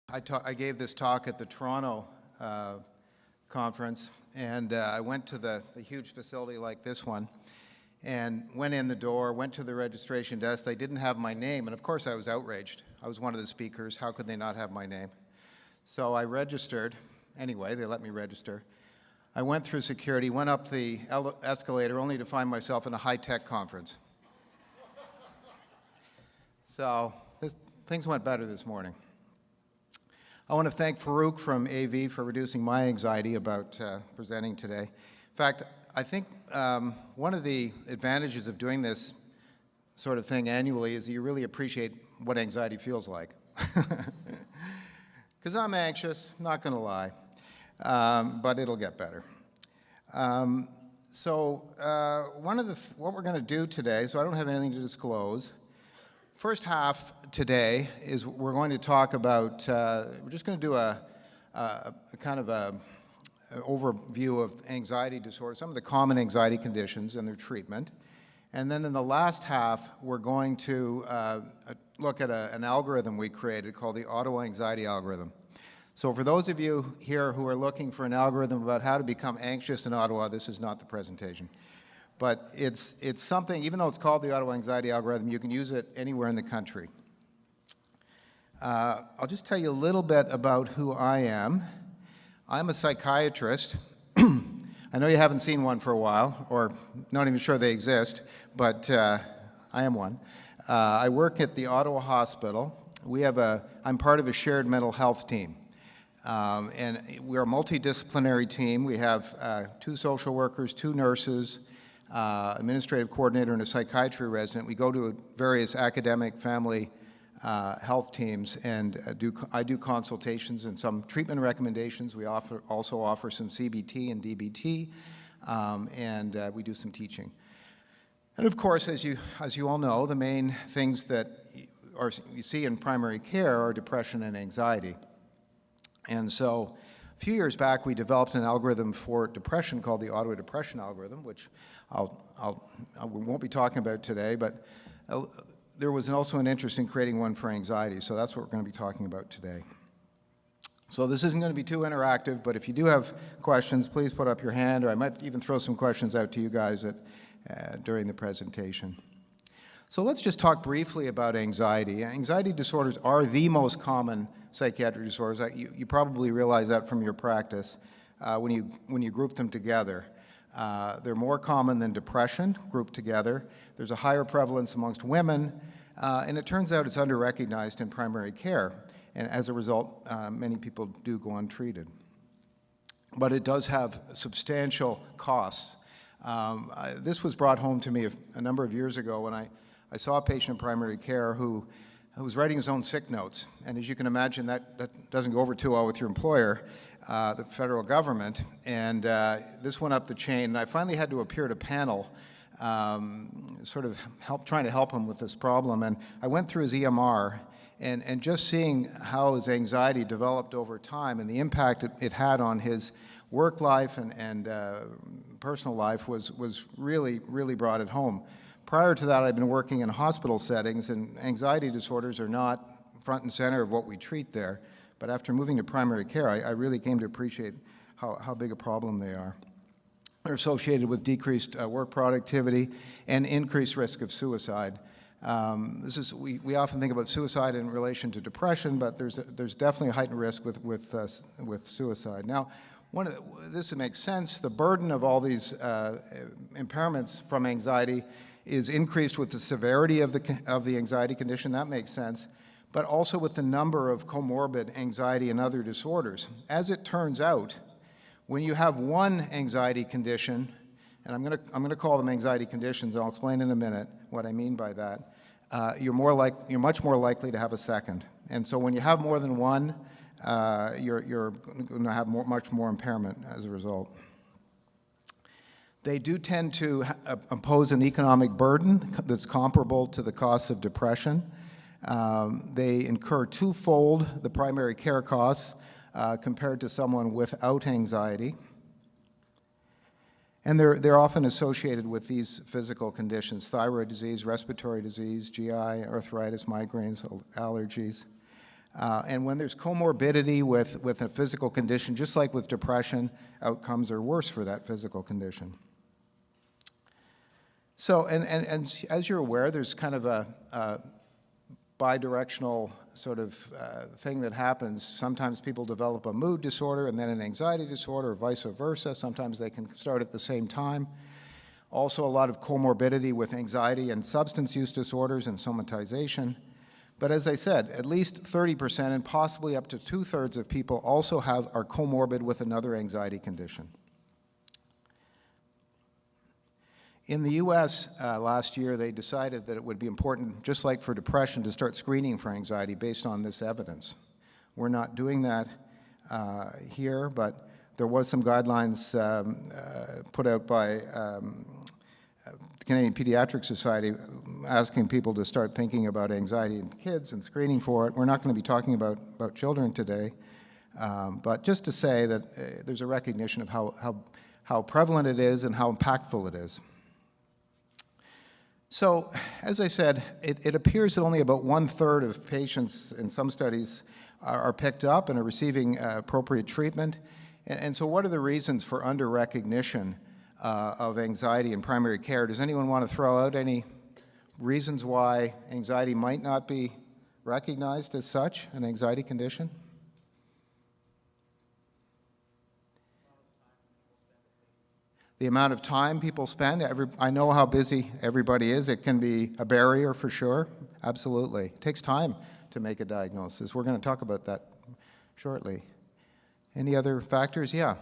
I gave this talk at the Toronto conference, and I went to the huge facility like this one, and went in the door, went to the registration desk. They didn't have my name, and of course I was outraged. I was one of the speakers. How could they not have my name? So I registered. Anyway, they let me register. I went through security, went up the escalator, only to find myself in a high-tech conference. So things went better this morning. I want to thank Farouk from AV for reducing my anxiety about presenting today. In fact, I think one of the advantages of doing this sort of thing annually is you really appreciate what anxiety feels like. Because I'm anxious, not going to lie, but it'll get better. What we're going to do today, so I don't have anything to disclose. First half today is we're going to talk about, we're just going to do a kind of an overview of anxiety disorder, some of the common anxiety conditions and their treatment. And then in the last half, we're going to look at an algorithm we created called the Ottawa Anxiety Algorithm. So for those of you here who are looking for an algorithm about how to become anxious in Ottawa, this is not the presentation. But it's something, even though it's called the Ottawa Anxiety Algorithm, you can use it anywhere in the country. I'll just tell you a little bit about who I am. I'm a psychiatrist. I know you haven't seen one for a while, or not even sure they exist, but I am one. I work at the Ottawa Hospital. I'm part of a shared mental health team. And we're a multidisciplinary team. We have 2 social workers, 2 nurses, administrative coordinator, and a psychiatry resident. We go to various academic family health teams, and I do consultations and some treatment recommendations. We also offer some CBT and DBT, and we do some teaching. And of course, as you all know, the main things that you see in primary care are depression and anxiety. And so a few years back, we developed an algorithm for depression called the Ottawa Depression Algorithm, which I won't be talking about today, but there was also an interest in creating one for anxiety, so that's what we're going to be talking about today. So this isn't going to be too interactive, but if you do have questions, please put up your hand, or I might even throw some questions out to you guys during the presentation. So let's just talk briefly about anxiety. Anxiety disorders are the most common psychiatric disorders. You probably realize that from your practice when you group them together. They're more common than depression grouped together. There's a higher prevalence amongst women, and it turns out it's under-recognized in primary care. And as a result, many people do go untreated. But it does have substantial costs. This was brought home to me a number of years ago when I saw a patient in primary care who was writing his own sick notes. And as you can imagine, that doesn't go over too well with your employer, the federal government. And this went up the chain. And I finally had to appear at a panel sort of trying to help him with this problem. And I went through his EMR, and just seeing how his anxiety developed over time and the impact it had on his work life and personal life was really, really brought it home. Prior to that, I'd been working in hospital settings, and anxiety disorders are not front and center of what we treat there. But after moving to primary care, I really came to appreciate how big a problem they are. They're associated with decreased work productivity and increased risk of suicide. We often think about suicide in relation to depression, but there's definitely a heightened risk with suicide. Now, this makes sense. The burden of all these impairments from anxiety is increased with the severity of the anxiety condition. That makes sense, but also with the number of comorbid anxiety and other disorders. As it turns out, when you have one anxiety condition, and I'm going to call them anxiety conditions, and I'll explain in a minute what I mean by that, you're much more likely to have a second. And so when you have more than one, you're going to have much more impairment as a result. They do tend to impose an economic burden that's comparable to the costs of depression. They incur twofold the primary care costs compared to someone without anxiety. And they're often associated with these physical conditions: thyroid disease, respiratory disease, GI, arthritis, migraines, allergies. And when there's comorbidity with a physical condition, just like with depression, outcomes are worse for that physical condition. So, and as you're aware, there's kind of a bidirectional sort of thing that happens. Sometimes people develop a mood disorder and then an anxiety disorder, or vice versa. Sometimes they can start at the same time. Also, a lot of comorbidity with anxiety and substance use disorders and somatization. But as I said, at least 30% and possibly up to 2/3 of people also are comorbid with another anxiety condition. In the US last year, they decided that it would be important, just like for depression, to start screening for anxiety based on this evidence. We're not doing that here, but there was some guidelines put out by the Canadian Pediatric Society asking people to start thinking about anxiety in kids and screening for it. We're not going to be talking about children today, but just to say that there's a recognition of how prevalent it is and how impactful it is. So, as I said, it appears that only about 1/3 of patients in some studies are picked up and are receiving appropriate treatment. And so what are the reasons for under-recognition of anxiety in primary care? Does anyone want to throw out any reasons why anxiety might not be recognized as such, an anxiety condition? The amount of time people spend. I know how busy everybody is. It can be a barrier for sure. Absolutely. It takes time to make a diagnosis. We're going to talk about that shortly. Any other factors? Yeah.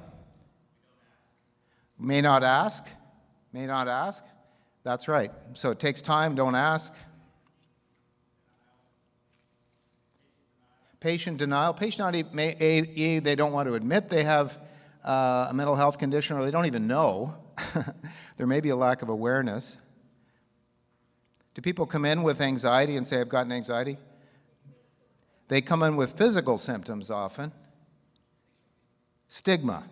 May not ask. May not ask. That's right. So it takes time. Don't ask. Patient denial. Patient denial, they don't want to admit they have a mental health condition, or they don't even know. There may be a lack of awareness. Do people come in with anxiety and say, I've got an anxiety? They come in with physical symptoms often. Stigma.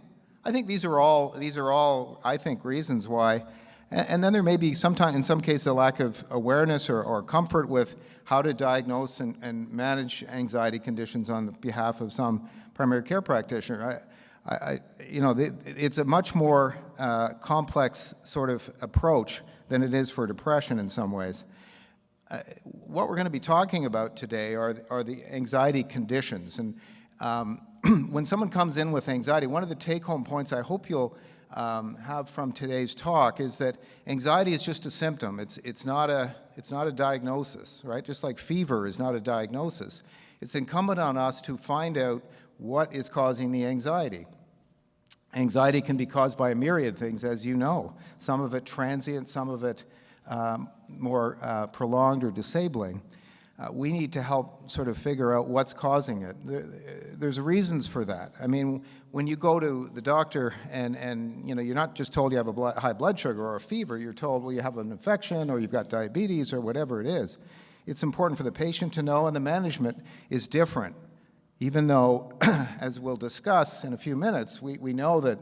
I think these are all, I think, reasons why. And then there may be sometimes, in some cases, a lack of awareness or comfort with how to diagnose and manage anxiety conditions on behalf of some primary care practitioner. It's a much more complex sort of approach than it is for depression in some ways. What we're going to be talking about today are the anxiety conditions. And when someone comes in with anxiety, one of the take-home points I hope you'll have from today's talk is that anxiety is just a symptom. It's not a diagnosis, right? Just like fever is not a diagnosis. It's incumbent on us to find out what is causing the anxiety. Anxiety can be caused by a myriad of things, as you know. Some of it transient, some of it more prolonged or disabling. We need to help sort of figure out what's causing it. There's reasons for that. I mean, when you go to the doctor and you're not just told you have a high blood sugar or a fever, you're told, well, you have an infection or you've got diabetes or whatever it is. It's important for the patient to know, and the management is different. Even though, as we'll discuss in a few minutes, we know that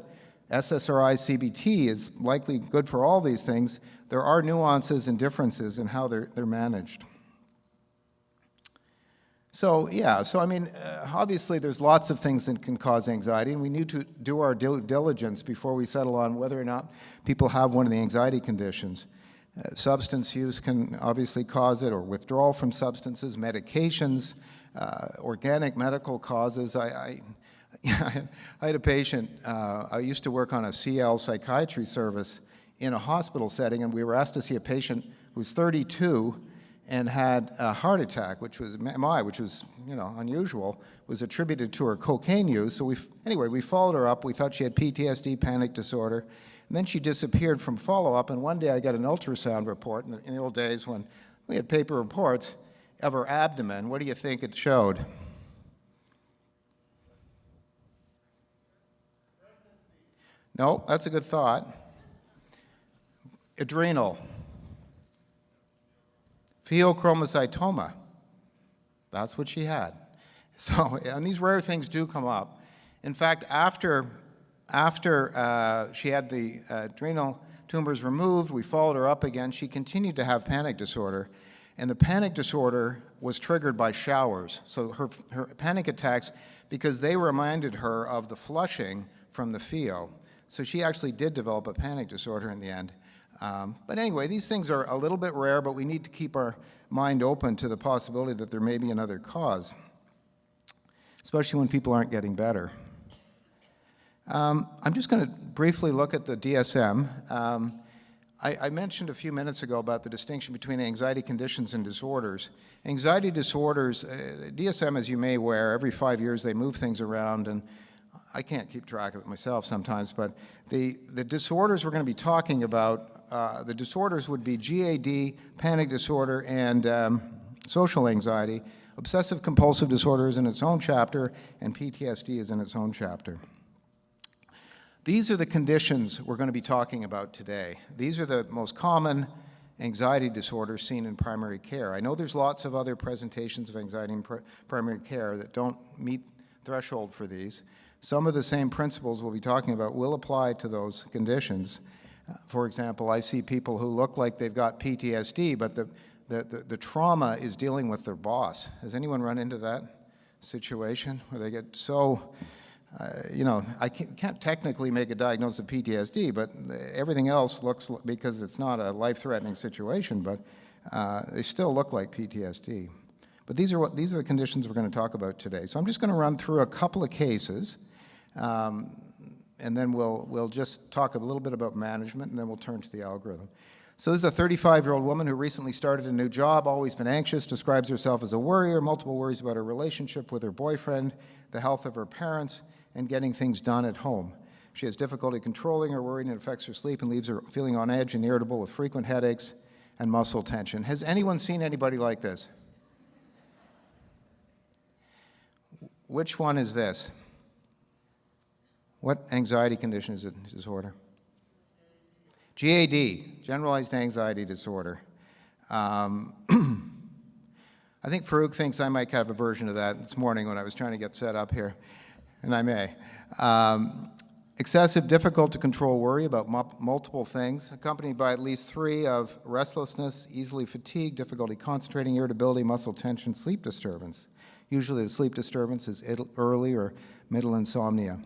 SSRI CBT is likely good for all these things, there are nuances and differences in how they're managed. So, yeah, I mean, obviously there's lots of things that can cause anxiety, and we need to do our due diligence before we settle on whether or not people have one of the anxiety conditions. Substance use can obviously cause it, or withdrawal from substances, medications, organic medical causes. I had a patient, I used to work on a CL psychiatry service in a hospital setting, and we were asked to see a patient who was 32 and had a heart attack, which was unusual, was attributed to her cocaine use. So we followed her up. We thought she had PTSD, panic disorder, and then she disappeared from follow-up, and one day I got an ultrasound report, in the old days when we had paper reports, of her abdomen. What do you think it showed? No, that's a good thought. Adrenal. Pheochromocytoma. That's what she had. So, and these rare things do come up. In fact, after she had the adrenal tumors removed, we followed her up again. She continued to have panic disorder. And the panic disorder was triggered by showers. So her panic attacks, because they reminded her of the flushing from the FEO. So she actually did develop a panic disorder in the end. But anyway, these things are a little bit rare, but we need to keep our mind open to the possibility that there may be another cause, especially when people aren't getting better. I'm just going to briefly look at the DSM. I mentioned a few minutes ago about the distinction between anxiety conditions and disorders. Anxiety disorders, DSM, as you may be aware, every 5 years they move things around, and I can't keep track of it myself sometimes, but the disorders we're going to be talking about, the disorders would be GAD, panic disorder, and social anxiety. Obsessive compulsive disorder is in its own chapter, and PTSD is in its own chapter. These are the conditions we're going to be talking about today. These are the most common anxiety disorders seen in primary care. I know there's lots of other presentations of anxiety in primary care that don't meet threshold for these. Some of the same principles we'll be talking about will apply to those conditions. For example, I see people who look like they've got PTSD, but the trauma is dealing with their boss. Has anyone run into that situation where they get so, I can't technically make a diagnosis of PTSD, but everything else looks, because it's not a life-threatening situation, but they still look like PTSD. But these are the conditions we're going to talk about today. So I'm just going to run through a couple of cases, and then we'll just talk a little bit about management, and then we'll turn to the algorithm. So this is a 35-year-old woman who recently started a new job, always been anxious, describes herself as a worrier, multiple worries about her relationship with her boyfriend, the health of her parents, and getting things done at home. She has difficulty controlling her worry, and it affects her sleep and leaves her feeling on edge and irritable with frequent headaches and muscle tension. Has anyone seen anybody like this? Which one is this? What anxiety condition is it, disorder? GAD, generalized anxiety disorder. I think Farouk thinks I might have a version of that this morning when I was trying to get set up here, and I may. Excessive, difficult to control worry about multiple things, accompanied by at least 3 of restlessness, easily fatigued, difficulty concentrating, irritability, muscle tension, sleep disturbance. Usually the sleep disturbance is early or middle insomnia.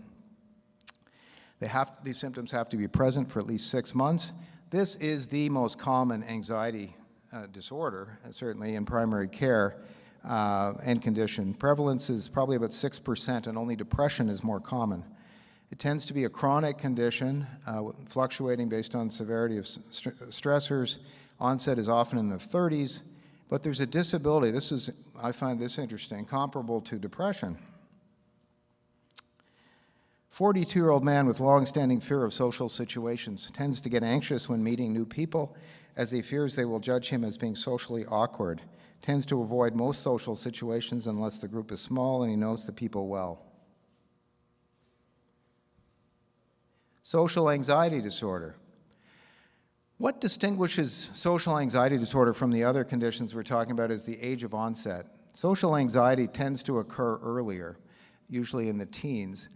These symptoms have to be present for at least 6 months. This is the most common anxiety disorder, certainly in primary care and condition. Prevalence is probably about 6%, and only depression is more common. It tends to be a chronic condition, fluctuating based on severity of stressors. Onset is often in the 30s, but there's a disability. I find this interesting, comparable to depression. 42-year-old man with long-standing fear of social situations tends to get anxious when meeting new people, as he fears they will judge him as being socially awkward. Tends to avoid most social situations unless the group is small and he knows the people well. Social anxiety disorder. What distinguishes social anxiety disorder from the other conditions we're talking about is the age of onset. Social anxiety tends to occur earlier, usually in the teens.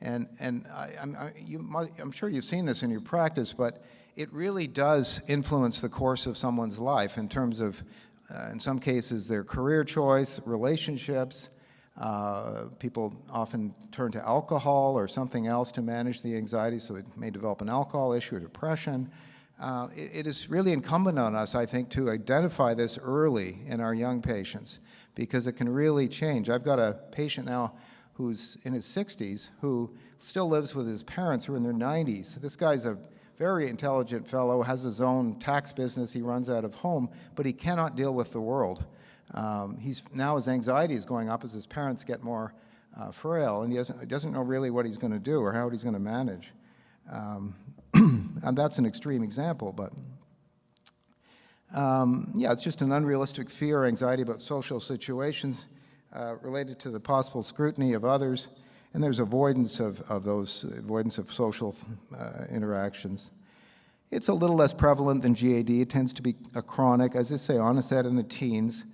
And I'm sure you've seen this in your practice, but it really does influence the course of someone's life in terms of, in some cases, their career choice, relationships. People often turn to alcohol or something else to manage the anxiety, so they may develop an alcohol issue or depression. It is really incumbent on us, I think, to identify this early in our young patients, because it can really change. I've got a patient now who's in his 60s, who still lives with his parents who are in their 90s. This guy's a very intelligent fellow, has his own tax business he runs out of home, but he cannot deal with the world. Now his anxiety is going up as his parents get more frail, and he doesn't know really what he's going to do or how he's going to manage. And that's an extreme example, but yeah, it's just an unrealistic fear or anxiety about social situations related to the possible scrutiny of others, and there's avoidance of social interactions. It's a little less prevalent than GAD. It tends to be a chronic, as I say, onset in the teens.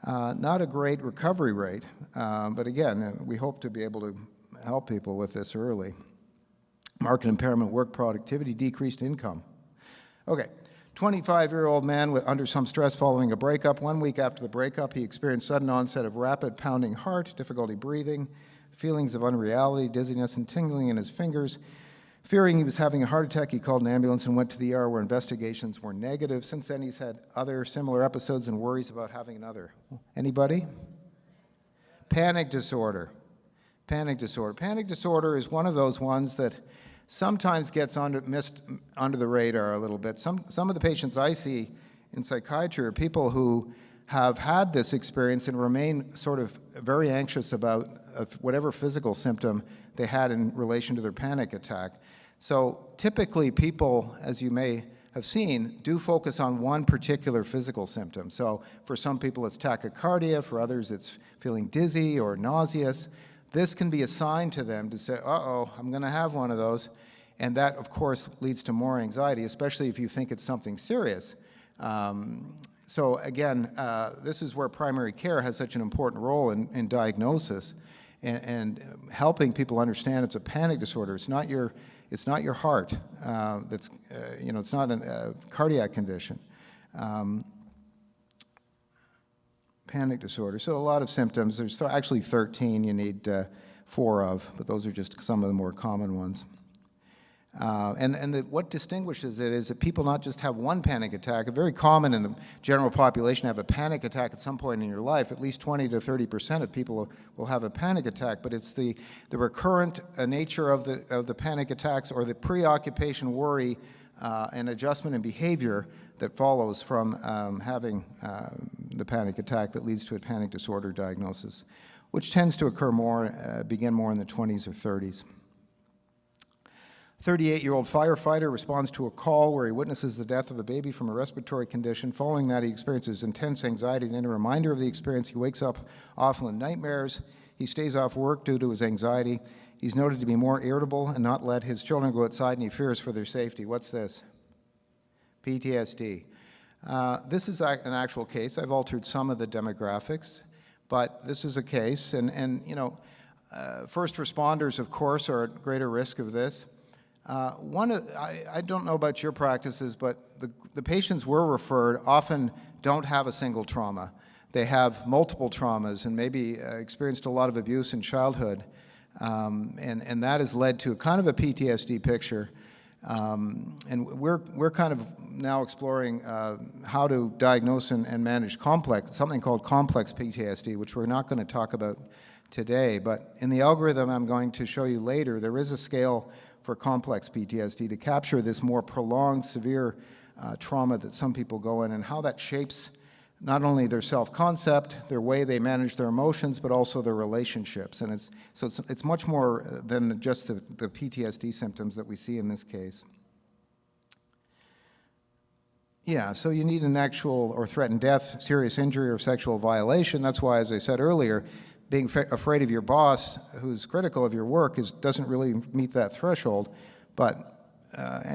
Not a great recovery rate, but again, we hope to be able to help people with this early. Marked impairment, work productivity, decreased income. Okay, 25-year-old man under some stress following a breakup. 1 week after the breakup, he experienced sudden onset of rapid pounding heart, difficulty breathing, feelings of unreality, dizziness, and tingling in his fingers. Fearing he was having a heart attack, he called an ambulance and went to the ER where investigations were negative. Since then, he's had other similar episodes and worries about having another. Anybody? Panic disorder. Panic disorder. Panic disorder is one of those ones that sometimes gets missed under the radar a little bit. Some of the patients I see in psychiatry are people who have had this experience and remain sort of very anxious about whatever physical symptom they had in relation to their panic attack. So typically people, as you may have seen, do focus on one particular physical symptom. So for some people it's tachycardia, for others it's feeling dizzy or nauseous. This can be a sign to them to say, uh-oh, I'm going to have one of those. And that, of course, leads to more anxiety, especially if you think it's something serious. So again, this is where primary care has such an important role in diagnosis and helping people understand it's a panic disorder. It's not your heart. It's not a cardiac condition. Panic disorder. So a lot of symptoms. There's actually 13 you need 4 of, but those are just some of the more common ones. What distinguishes it is that people not just have one panic attack. Very common in the general population to have a panic attack at some point in your life. At least 20 to 30% of people will have a panic attack, but it's the recurrent nature of the panic attacks or the preoccupation, worry, and adjustment in behavior that follows from having the panic attack that leads to a panic disorder diagnosis, which tends to occur begin more in the 20s or 30s. 38-year-old firefighter responds to a call where he witnesses the death of a baby from a respiratory condition. Following that, he experiences intense anxiety, and in a reminder of the experience, he wakes up often in nightmares. He stays off work due to his anxiety. He's noted to be more irritable and not let his children go outside, and he fears for their safety. What's this? PTSD. This is an actual case. I've altered some of the demographics, but this is a case, and first responders, of course, are at greater risk of this. I don't know about your practices, but the patients we're referred often don't have a single trauma. They have multiple traumas and maybe experienced a lot of abuse in childhood, and that has led to kind of a PTSD picture. And we're kind of now exploring how to diagnose and manage something called complex PTSD, which we're not going to talk about today. But in the algorithm I'm going to show you later, there is a scale for complex PTSD to capture this more prolonged, severe trauma that some people go in and how that shapes not only their self-concept, their way they manage their emotions, but also their relationships. And it's much more than just the PTSD symptoms that we see in this case. Yeah, so you need an actual or threatened death, serious injury, or sexual violation. That's why, as I said earlier, being afraid of your boss who's critical of your work doesn't really meet that threshold. But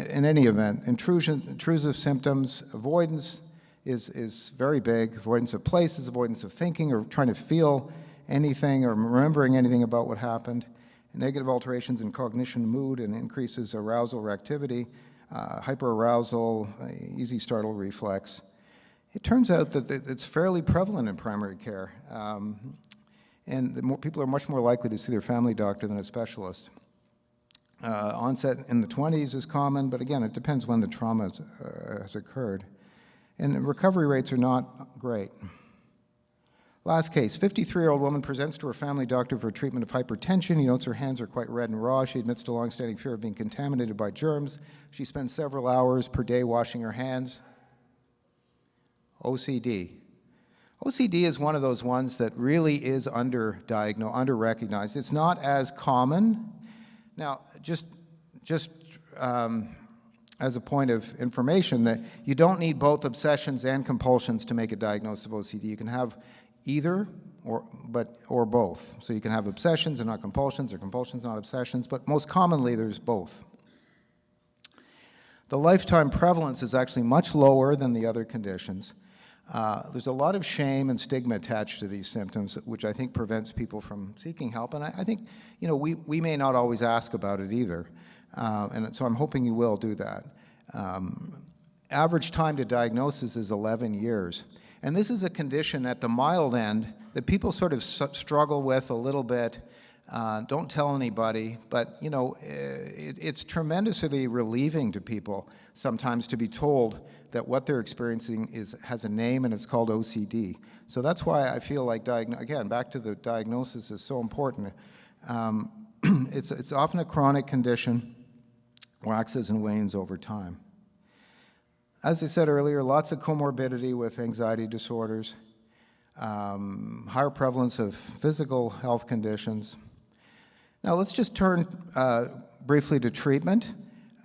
in any event, intrusive symptoms, avoidance is very big. Avoidance of places, avoidance of thinking or trying to feel anything or remembering anything about what happened. Negative alterations in cognition, mood, and increases arousal or activity, hyperarousal, easy startle reflex. It turns out that it's fairly prevalent in primary care. And people are much more likely to see their family doctor than a specialist. Onset in the 20s is common, but again, it depends when the trauma has occurred. And recovery rates are not great. Last case, 53-year-old woman presents to her family doctor for treatment of hypertension. He notes her hands are quite red and raw. She admits to longstanding fear of being contaminated by germs. She spends several hours per day washing her hands. OCD. OCD is one of those ones that really is under-recognized. It's not as common. Now, just as a point of information, that you don't need both obsessions and compulsions to make a diagnosis of OCD. You can have either or both. So you can have obsessions and not compulsions, or compulsions, not obsessions, but most commonly there's both. The lifetime prevalence is actually much lower than the other conditions. There's a lot of shame and stigma attached to these symptoms, which I think prevents people from seeking help. And I think, we may not always ask about it either. And so I'm hoping you will do that. average time to diagnosis is 11 years. And this is a condition at the mild end that people sort of struggle with a little bit, don't tell anybody, but you know, it's tremendously relieving to people sometimes to be told that what they're experiencing has a name, and it's called OCD. So that's why I feel like, again, back to the diagnosis is so important. It's often a chronic condition, waxes and wanes over time. As I said earlier, lots of comorbidity with anxiety disorders, higher prevalence of physical health conditions. Now let's just turn briefly to treatment.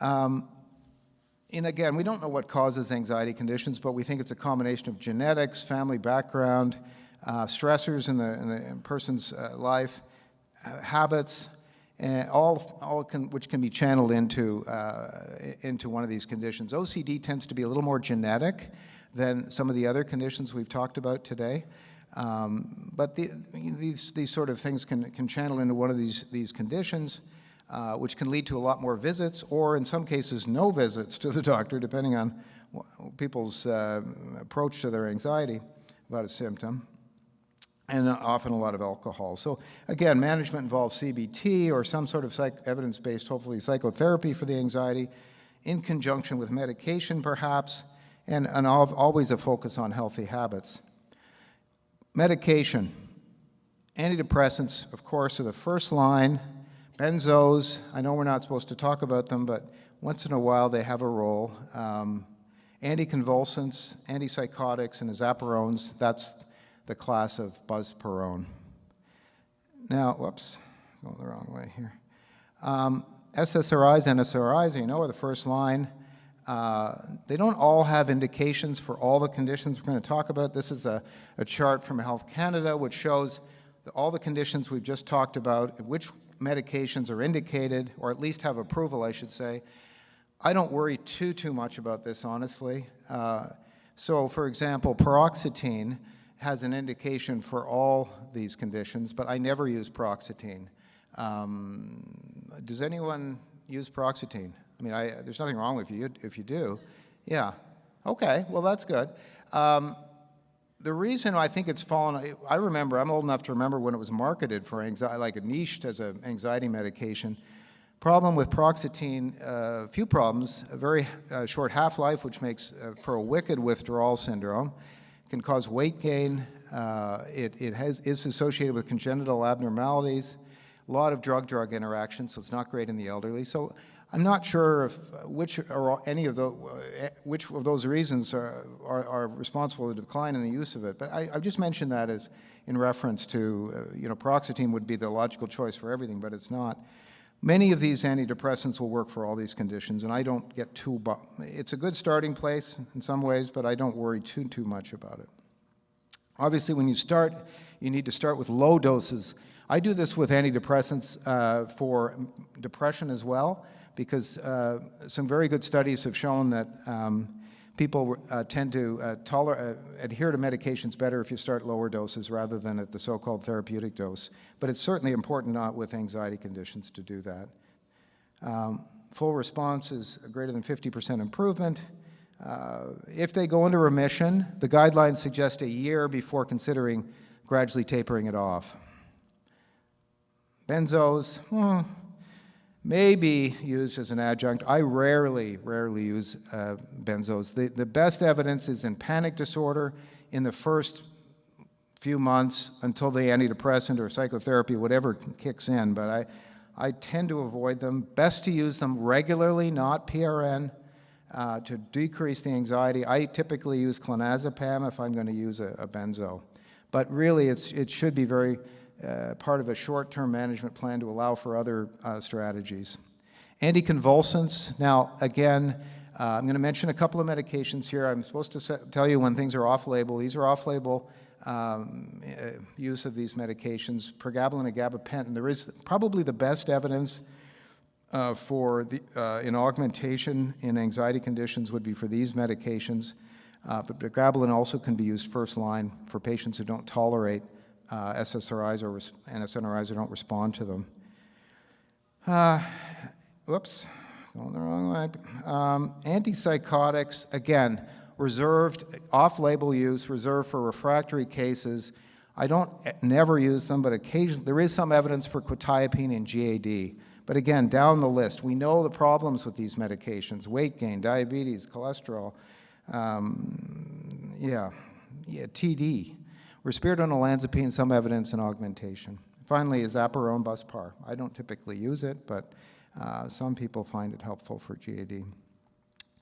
And again, we don't know what causes anxiety conditions, but we think it's a combination of genetics, family background, stressors in the person's life, habits, and which can be channeled into one of these conditions. OCD tends to be a little more genetic than some of the other conditions we've talked about today. But these sort of things can channel into one of these conditions, which can lead to a lot more visits, or in some cases no visits to the doctor, depending on people's approach to their anxiety about a symptom, and often a lot of alcohol. So again, management involves CBT or some sort of evidence-based, hopefully, psychotherapy for the anxiety, in conjunction with medication perhaps, and always a focus on healthy habits. Medication. Antidepressants, of course, are the first line. Benzos, I know we're not supposed to talk about them, but once in a while they have a role. Anticonvulsants, antipsychotics, and azapirones, that's the class of buspirone. Now, whoops, going the wrong way here. SSRIs, NSRIs, you know, are the first line. They don't all have indications for all the conditions we're going to talk about. This is a chart from Health Canada which shows all the conditions we've just talked about, which medications are indicated, or at least have approval, I should say. I don't worry too much about this, honestly. So, for example, paroxetine has an indication for all these conditions, but I never use paroxetine. Does anyone use paroxetine? I mean, there's nothing wrong with you if you do. Yeah. Okay, well, that's good. The reason I think it's fallen, I remember, I'm old enough to remember when it was marketed for anxiety, like a niched as an anxiety medication. Problem with paroxetine, a few problems, a very short half-life, which makes for a wicked withdrawal syndrome. It can cause weight gain. It is associated with congenital abnormalities, a lot of drug-drug interactions, so it's not great in the elderly. So I'm not sure which of those reasons are responsible for the decline in the use of it. But I just mentioned that as in reference to, paroxetine would be the logical choice for everything, but it's not. Many of these antidepressants will work for all these conditions, and I don't get it's a good starting place in some ways, but I don't worry too much about it. Obviously, when you start, you need to start with low doses. I do this with antidepressants for depression as well, because some very good studies have shown that people tend to adhere to medications better if you start lower doses rather than at the so-called therapeutic dose. But it's certainly important not with anxiety conditions to do that. Full response is greater than 50% improvement. If they go into remission, the guidelines suggest a year before considering gradually tapering it off. Benzos, maybe used as an adjunct. I rarely use benzos. The best evidence is in panic disorder in the first few months until the antidepressant or psychotherapy, whatever kicks in, but I tend to avoid them. Best to use them regularly, not PRN, to decrease the anxiety. I typically use clonazepam if I'm going to use a benzo. But really, it should be very part of a short-term management plan to allow for other strategies. Anticonvulsants. Now, again, I'm going to mention a couple of medications here. I'm supposed to tell you when things are off-label. These are off-label use of these medications. Pregabalin and gabapentin. There is probably the best evidence in augmentation in anxiety conditions would be for these medications. But pregabalin also can be used first line for patients who don't tolerate SSRIs or NSNRIs or don't respond to them. Whoops, Going the wrong way. Antipsychotics, again, reserved, off-label use, reserved for refractory cases. I don't never use them, but occasionally there is some evidence for quetiapine and GAD. But again, down the list, we know the problems with these medications: weight gain, diabetes, cholesterol, TD, risperidone, olanzapine, some evidence in augmentation. Finally, izapiron, Buspar. I don't typically use it, but some people find it helpful for GAD.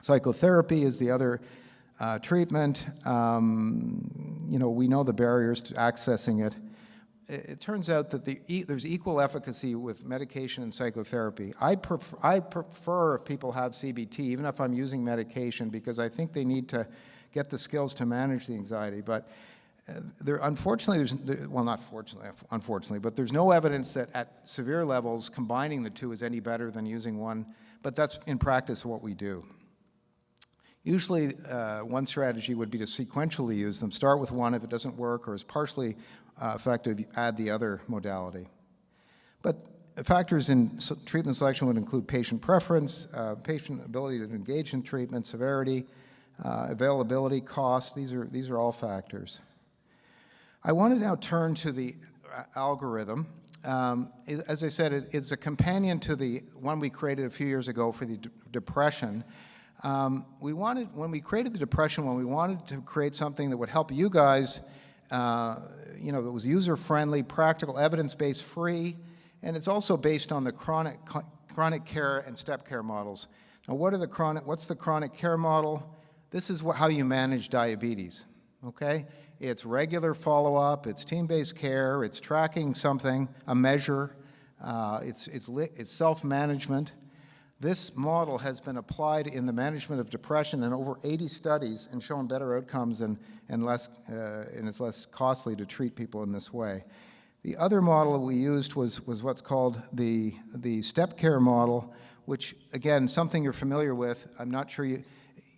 Psychotherapy is the other treatment. We know the barriers to accessing it. It turns out that there's equal efficacy with medication and psychotherapy. I prefer if people have CBT, even if I'm using medication, because I think they need to get the skills to manage the anxiety. But unfortunately, unfortunately, but there's no evidence that at severe levels combining the two is any better than using one. But that's in practice what we do. Usually, one strategy would be to sequentially use them. Start with one. If it doesn't work or is partially effective, add the other modality. But factors in treatment selection would include patient preference, patient ability to engage in treatment, severity, availability, cost. These are all factors. I want to now turn to the algorithm. As I said, it's a companion to the one we created a few years ago for the depression. When we created the depression one, we wanted to create something that would help you guys, that was user-friendly, practical, evidence-based, free, and it's also based on the chronic care and step care models. Now, what's the chronic care model? This is how you manage diabetes, okay? It's regular follow-up, it's team-based care, it's tracking something, a measure, it's self-management. This model has been applied in the management of depression in over 80 studies and shown better outcomes and it's less costly to treat people in this way. The other model that we used was what's called the step care model, which, again, something you're familiar with. I'm not sure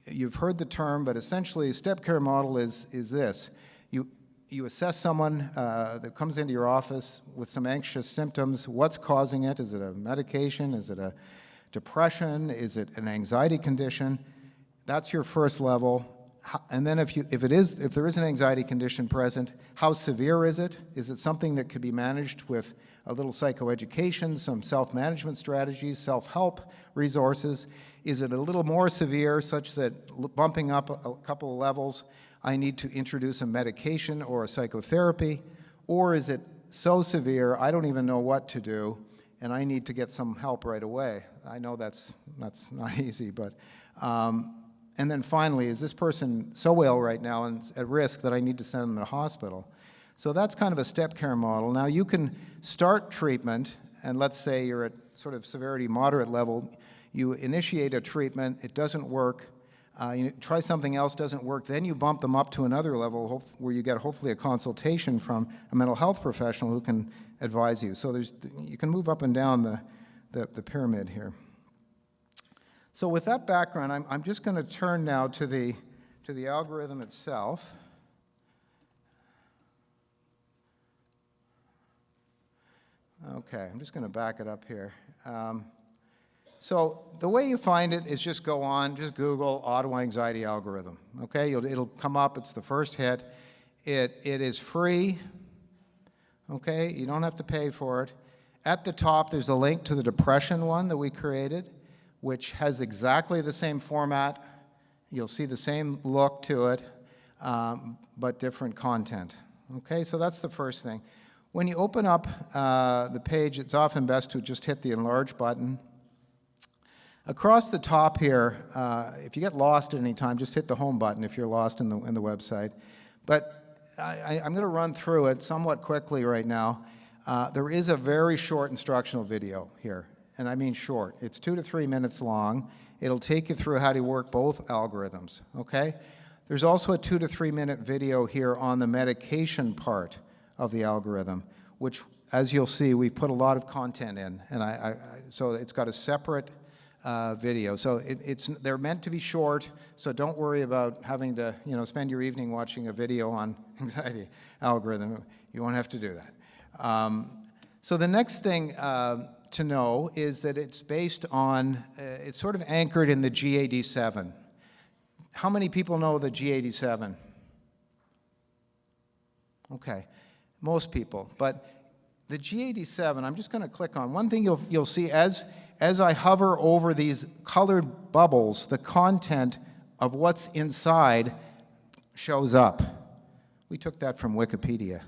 you've heard the term, but essentially a step care model is this. You assess someone that comes into your office with some anxious symptoms. What's causing it? Is it a medication? Is it a depression? Is it an anxiety condition? That's your first level. And then if there is an anxiety condition present, how severe is it? Is it something that could be managed with a little psychoeducation, some self-management strategies, self-help resources? Is it a little more severe, such that bumping up a couple of levels, I need to introduce a medication or a psychotherapy? Or is it so severe, I don't even know what to do, and I need to get some help right away? I know that's not easy, but, and then finally, is this person so ill right now and at risk that I need to send them to the hospital? So that's kind of a step care model. Now you can start treatment, and let's say you're at sort of severity moderate level, you initiate a treatment, it doesn't work, you try something else, doesn't work, then you bump them up to another level where you get hopefully a consultation from a mental health professional who can advise you. So you can move up and down the pyramid here. So with that background, I'm just going to turn now to the algorithm itself. Okay, I'm just going to back it up here. So the way you find it is just just Google auto anxiety algorithm. Okay, it'll come up. It's the first hit. It is free. Okay, you don't have to pay for it. At the top, there's a link to the depression one that we created, which has exactly the same format. You'll see the same look to it, but different content. Okay, so that's the first thing. When you open up the page, it's often best to just hit the enlarge button. Across the top here, if you get lost at any time, just hit the home button if you're lost in the website. But I'm going to run through it somewhat quickly right now. There is a very short instructional video here, and I mean short. It's 2 to 3 minutes long. It'll take you through how to work both algorithms, okay? There's also a 2 to 3 minute video here on the medication part of the algorithm, which, as you'll see, we've put a lot of content in, and so it's got a separate video. So they're meant to be short, so don't worry about having to spend your evening watching a video on anxiety algorithm. You won't have to do that. So the next thing to know is that it's based on, it's sort of anchored in the G87. How many people know the G87? Okay, most people. But the G87, I'm just going to click on. One thing you'll see as I hover over these colored bubbles, the content of what's inside shows up. We took that from Wikipedia.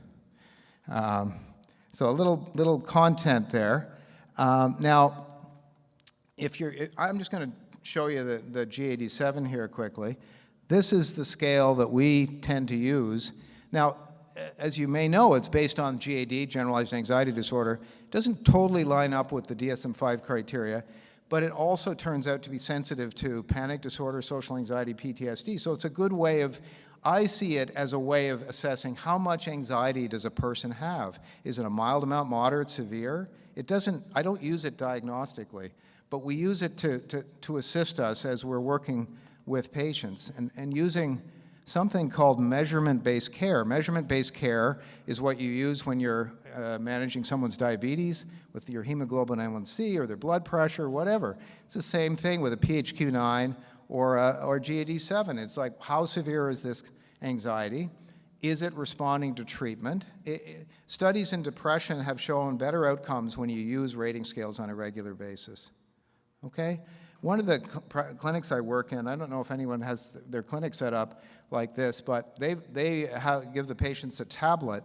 So a little content there. Now, I'm just going to show you the G87 here quickly. This is the scale that we tend to use. Now, as you may know, it's based on GAD, Generalized Anxiety Disorder. It doesn't totally line up with the DSM-5 criteria, but it also turns out to be sensitive to panic disorder, social anxiety, PTSD. So it's a good way of, I see it as a way of assessing how much anxiety does a person have. Is it a mild amount, moderate, severe? I don't use it diagnostically, but we use it to assist us as we're working with patients and using something called measurement-based care. Measurement-based care is what you use when you're managing someone's diabetes with your hemoglobin A1C or their blood pressure, whatever. It's the same thing with a PHQ-9 or GAD-7. It's like, how severe is this anxiety? Is it responding to treatment? Studies in depression have shown better outcomes when you use rating scales on a regular basis. Okay? One of the clinics I work in, I don't know if anyone has their clinic set up like this, but they give the patients a tablet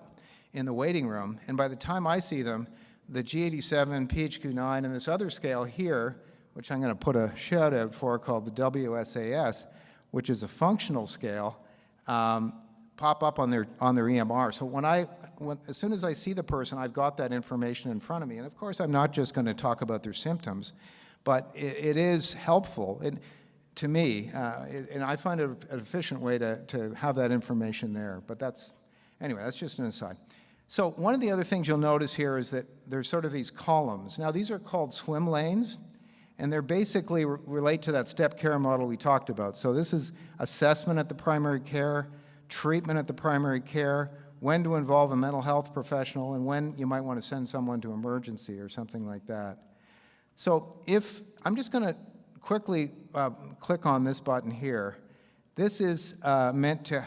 in the waiting room, and by the time I see them, the G87, PHQ-9, and this other scale here, which I'm going to put a shout out for, called the WSAS, which is a functional scale, pop up on their EMR. So as soon as I see the person, I've got that information in front of me, and of course I'm not just going to talk about their symptoms, but it is helpful to me, and I find it an efficient way to have that information there. But anyway, that's just an aside. So one of the other things you'll notice here is that there's sort of these columns. Now these are called swim lanes, and they're basically relate to that step care model we talked about. So this is assessment at the primary care, treatment at the primary care, when to involve a mental health professional, and when you might want to send someone to emergency or something like that. So I'm just going to quickly click on this button here. This is meant to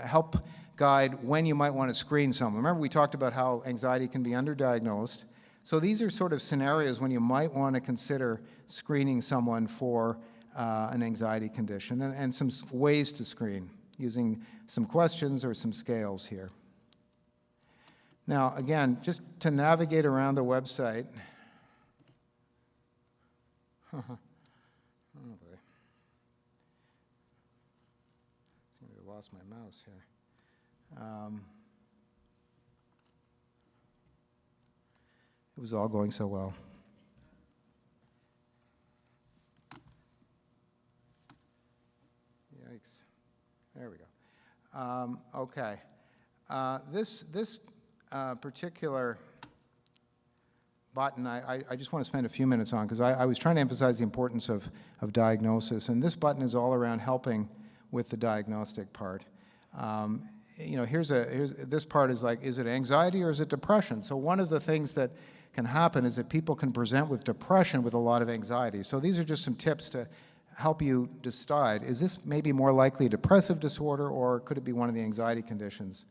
help guide when you might want to screen someone. Remember, we talked about how anxiety can be underdiagnosed. So these are sort of scenarios when you might want to consider screening someone for an anxiety condition, and some ways to screen using some questions or some scales here. Now, again, just to navigate around the website, oh boy. I seem to have lost my mouse here. It was all going so well. Yikes. There we go. Okay. This particular button I just want to spend a few minutes on, because I was trying to emphasize the importance of diagnosis, and this button is all around helping with the diagnostic part. You know, this part is like, is it anxiety or is it depression? So one of the things that can happen is that people can present with depression with a lot of anxiety. So these are just some tips to help you decide, is this maybe more likely a depressive disorder, or could it be one of the anxiety conditions?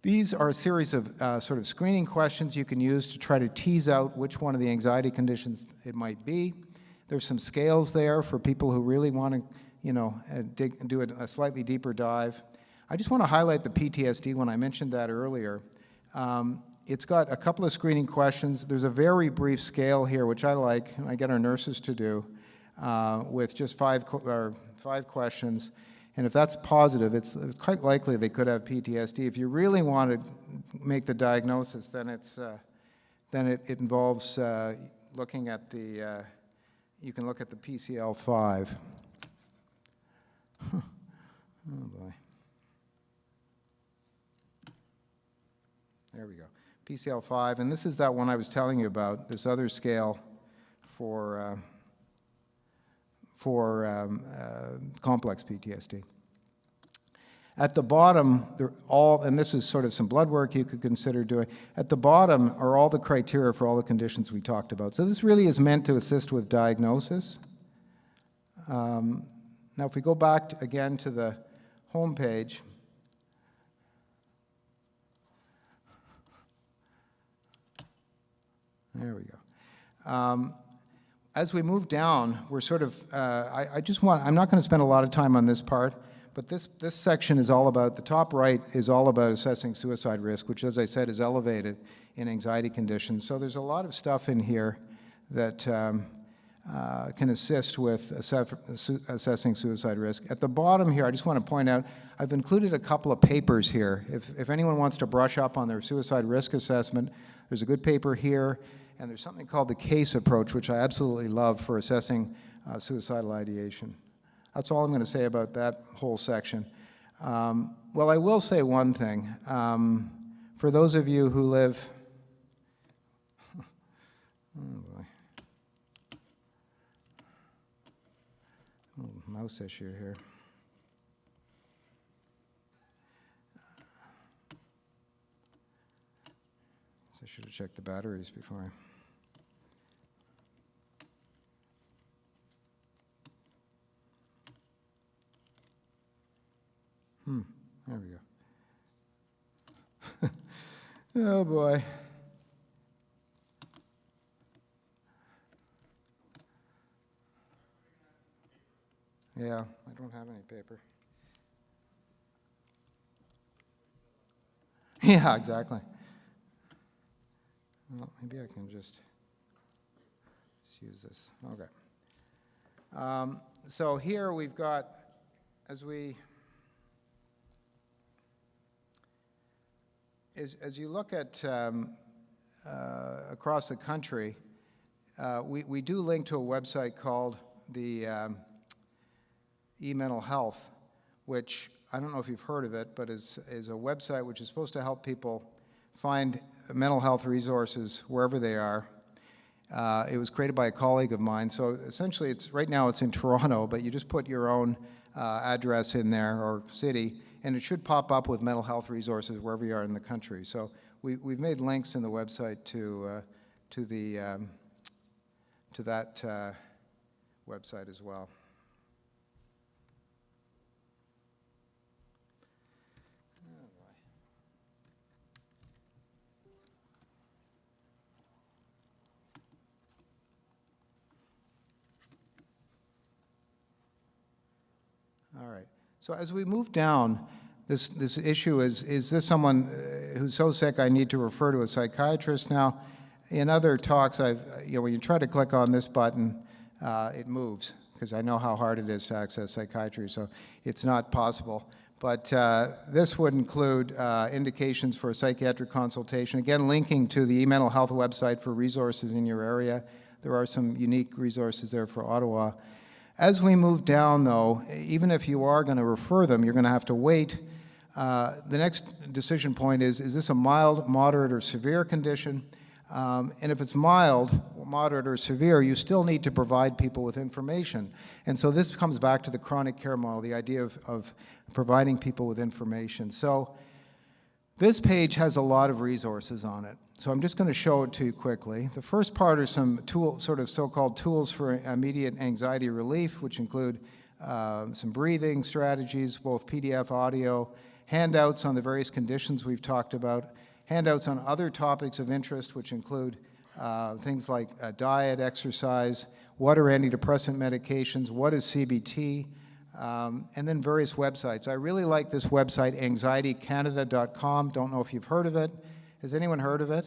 These are a series of sort of screening questions you can use to try to tease out which one of the anxiety conditions it might be. There's some scales there for people who really want to, you know, do a slightly deeper dive. I just want to highlight the PTSD one. I mentioned that earlier. It's got a couple of screening questions. There's a very brief scale here, which I like, and I get our nurses to do, with just five questions. And if that's positive, it's quite likely they could have PTSD. If you really want to make the diagnosis, then it involves looking at you can look at the PCL-5. Oh boy. There we go. PCL-5, and this is that one I was telling you about, this other scale for complex PTSD. At the bottom, and this is sort of some blood work you could consider doing. At the bottom are all the criteria for all the conditions we talked about. So this really is meant to assist with diagnosis. Now, if we go back again to the home page, there we go. As we move down, we're sort of, I'm not going to spend a lot of time on this part, but this section is all about, the top right is all about assessing suicide risk, which, as I said, is elevated in anxiety conditions. So there's a lot of stuff in here that can assist with assessing suicide risk. At the bottom here, I just want to point out, I've included a couple of papers here. If anyone wants to brush up on their suicide risk assessment, there's a good paper here, and there's something called the CASE approach, which I absolutely love for assessing suicidal ideation. That's all I'm going to say about that whole section. Well, I will say one thing. For those of you who live, oh boy, mouse issue here. I should have checked the batteries before I... There we go. Oh boy. Yeah, I don't have any paper. Yeah, exactly. Well, maybe I can just use this. Okay. So here we've got, as you look at across the country, we do link to a website called the eMental Health, which I don't know if you've heard of it, but is a website which is supposed to help people find mental health resources wherever they are. It was created by a colleague of mine, so essentially right now it's in Toronto, but you just put your own address in there or city, and it should pop up with mental health resources wherever you are in the country. So we've made links in the website to that website as well. All right. So as we move down, this issue is this someone who's so sick I need to refer to a psychiatrist? Now, in other talks, when you try to click on this button, it moves, because I know how hard it is to access psychiatry, so it's not possible. But this would include indications for a psychiatric consultation, again, linking to the eMental Health website for resources in your area. There are some unique resources there for Ottawa. As we move down, though, even if you are going to refer them, you're going to have to wait. The next decision point is this a mild, moderate, or severe condition? And if it's mild, moderate, or severe, you still need to provide people with information. And so this comes back to the chronic care model, the idea of providing people with information. So this page has a lot of resources on it. So I'm just going to show it to you quickly. The first part are some sort of so-called tools for immediate anxiety relief, which include some breathing strategies, both PDF, audio, handouts on the various conditions we've talked about, handouts on other topics of interest, which include things like diet, exercise, what are antidepressant medications, what is CBT, and then various websites. I really like this website, anxietycanada.com. Don't know if you've heard of it. Has anyone heard of it?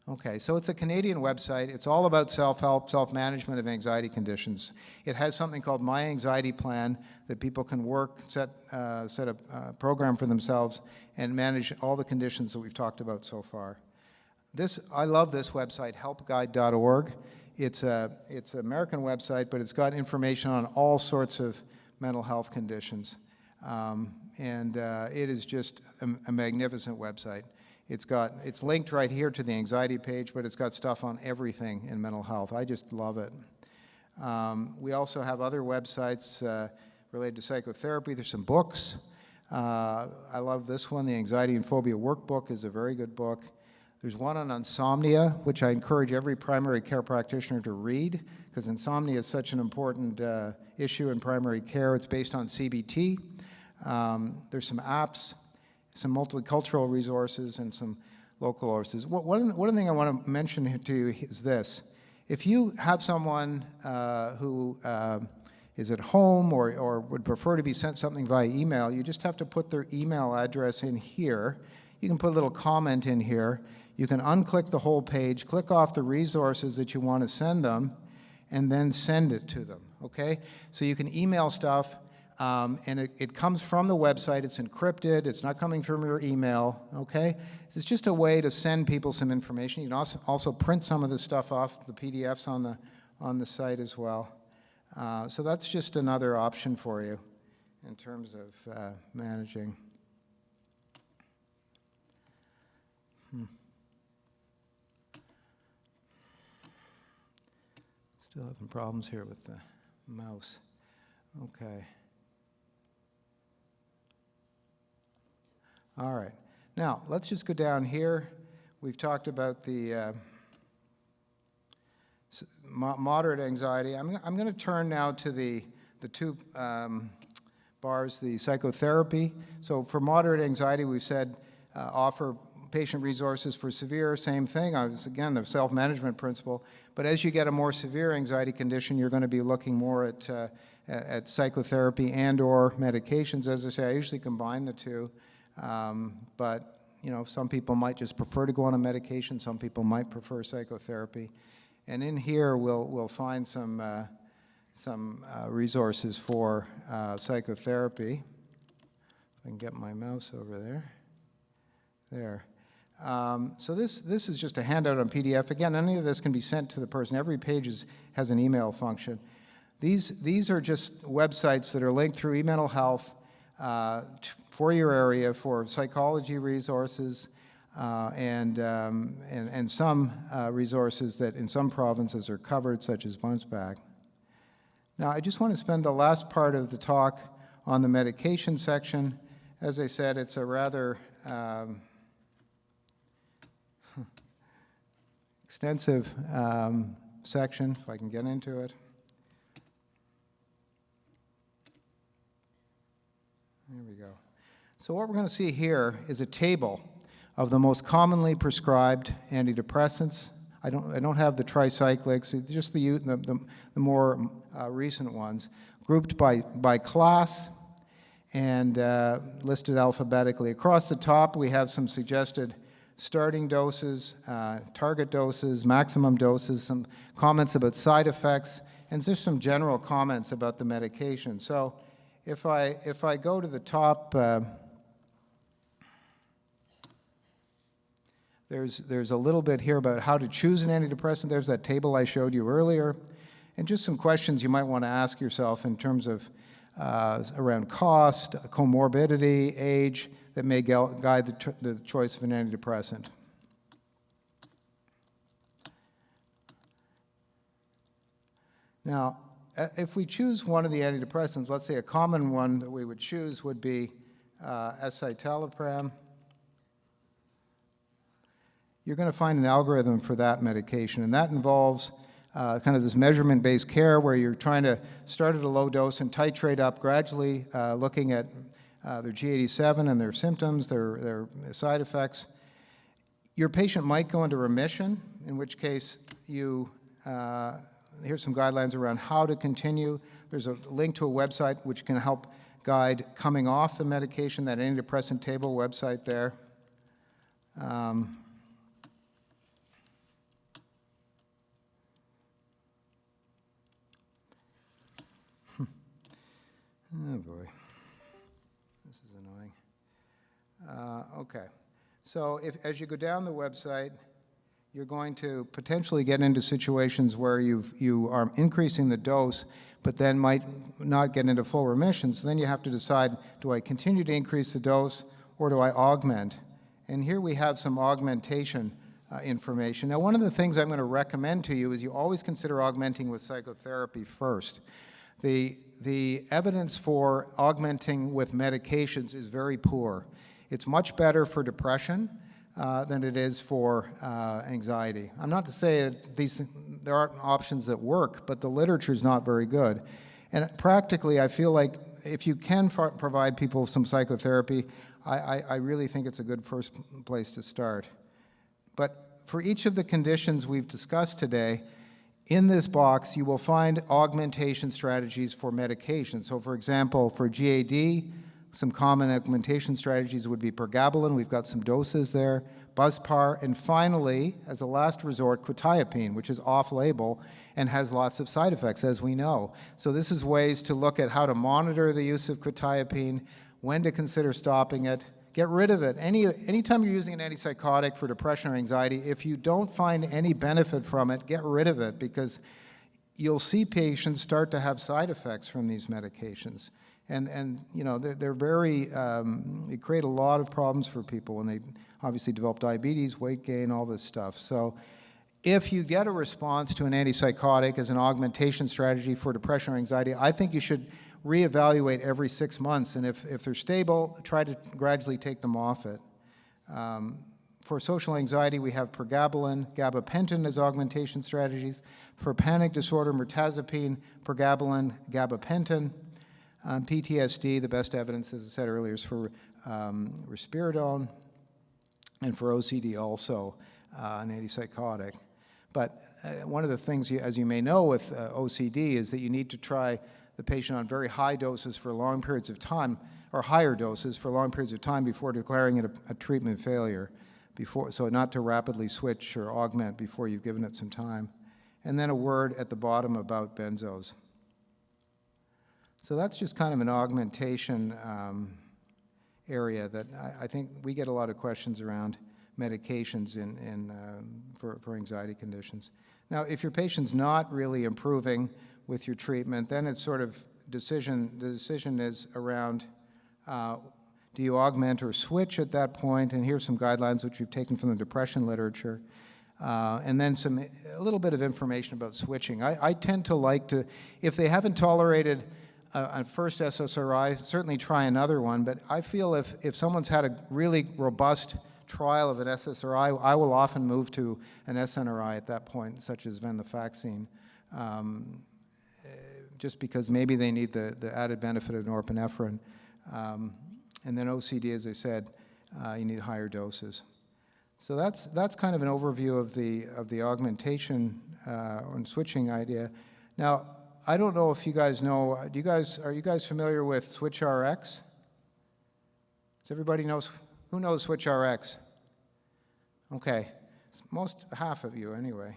Okay, so it's a Canadian website. It's all about self-help, self-management of anxiety conditions. It has something called My Anxiety Plan that people can set a program for themselves and manage all the conditions that we've talked about so far. I love this website, helpguide.org. It's an American website, but it's got information on all sorts of mental health conditions. It is just a magnificent website. It's linked right here to the anxiety page, but it's got stuff on everything in mental health. I just love it. We also have other websites related to psychotherapy. There's some books. I love this one. The Anxiety and Phobia Workbook is a very good book. There's one on insomnia, which I encourage every primary care practitioner to read, because insomnia is such an important issue in primary care. It's based on CBT. There's some apps, some multicultural resources, and some local resources. One thing I want to mention to you is this. If you have someone who is at home or would prefer to be sent something via email, you just have to put their email address in here. You can put a little comment in here. You can unclick the whole page, click off the resources that you want to send them, and then send it to them, okay? So you can email stuff, and it comes from the website. It's encrypted. It's not coming from your email, okay? It's just a way to send people some information. You can also print some of the stuff off, the PDFs on the site as well. So that's just another option for you in terms of managing. Still having problems here with the mouse. Okay. All right. Now, let's just go down here. We've talked about the moderate anxiety. I'm going to turn now to the two bars, the psychotherapy. So for moderate anxiety, we've said offer patient resources. For severe, same thing. It's, again, the self-management principle. But as you get a more severe anxiety condition, you're going to be looking more at psychotherapy and or medications. As I say, I usually combine the two. But you know, some people might just prefer to go on a medication. Some people might prefer psychotherapy. And in here, we'll find some resources for psychotherapy. If I can get my mouse over there. There. So this is just a handout on PDF. Again, any of this can be sent to the person. Every page has an email function. These are just websites that are linked through eMental Health for your area for psychology resources and some resources that in some provinces are covered, such as Bounce Back. Now, I just want to spend the last part of the talk on the medication section. As I said, it's a rather extensive section, if I can get into it. There we go. So what we're going to see here is a table of the most commonly prescribed antidepressants. I don't have the tricyclics, just the more recent ones, grouped by class and listed alphabetically. Across the top, we have some suggested starting doses, target doses, maximum doses, some comments about side effects, and just some general comments about the medication. So if I go to the top, there's a little bit here about how to choose an antidepressant. There's that table I showed you earlier, and just some questions you might want to ask yourself in terms of around cost, comorbidity, age, that may guide the choice of an antidepressant. Now, if we choose one of the antidepressants, let's say a common one that we would choose would be escitalopram. You're going to find an algorithm for that medication, and that involves kind of this measurement-based care where you're trying to start at a low dose and titrate up gradually, looking at their G87 and their symptoms, their side effects. Your patient might go into remission, in which case you, here's some guidelines around how to continue. There's a link to a website which can help guide coming off the medication, that antidepressant table website there. Oh boy. Okay, so as you go down the website, you're going to potentially get into situations where you are increasing the dose, but then might not get into full remission. So then you have to decide, do I continue to increase the dose or do I augment? And here we have some augmentation information. Now, one of the things I'm going to recommend to you is you always consider augmenting with psychotherapy first. The evidence for augmenting with medications is very poor. It's much better for depression than it is for anxiety. I'm not to say that there aren't options that work, but the literature is not very good. And practically, I feel like if you can provide people some psychotherapy, I really think it's a good first place to start. But for each of the conditions we've discussed today, in this box, you will find augmentation strategies for medication. So for example, for GAD, some common augmentation strategies would be pregabalin. We've got some doses there, Buspar, and finally, as a last resort, quetiapine, which is off-label and has lots of side effects, as we know. So this is ways to look at how to monitor the use of quetiapine, when to consider stopping it, get rid of it. Anytime you're using an antipsychotic for depression or anxiety, if you don't find any benefit from it, get rid of it, because you'll see patients start to have side effects from these medications. And you know, they're very, they create a lot of problems for people when they obviously develop diabetes, weight gain, all this stuff. So if you get a response to an antipsychotic as an augmentation strategy for depression or anxiety, I think you should reevaluate every 6 months, and if they're stable, try to gradually take them off it. For social anxiety, we have pregabalin, gabapentin as augmentation strategies. For panic disorder, mirtazapine, pregabalin, gabapentin. PTSD, the best evidence, as I said earlier, is for risperidone, and for OCD also, an antipsychotic. But one of the things, as you may know with OCD, is that you need to try the patient on very high doses for long periods of time, or higher doses for long periods of time before declaring it a treatment failure, so not to rapidly switch or augment before you've given it some time. And then a word at the bottom about benzos. So that's just kind of an augmentation area that I think we get a lot of questions around medications for anxiety conditions. Now, if your patient's not really improving with your treatment, then it's sort of the decision is around do you augment or switch at that point? And here's some guidelines which we've taken from the depression literature. And then a little bit of information about switching. I tend to like to, if they haven't tolerated a first SSRI, certainly try another one, but I feel if someone's had a really robust trial of an SSRI, I will often move to an SNRI at that point, such as venlafaxine, just because maybe they need the added benefit of norepinephrine. And then OCD, as I said, you need higher doses. So that's kind of an overview of the augmentation and switching idea. Now, I don't know if you guys know, are you guys familiar with SwitchRx? Does everybody knows, who knows SwitchRx? Okay, half of you anyway.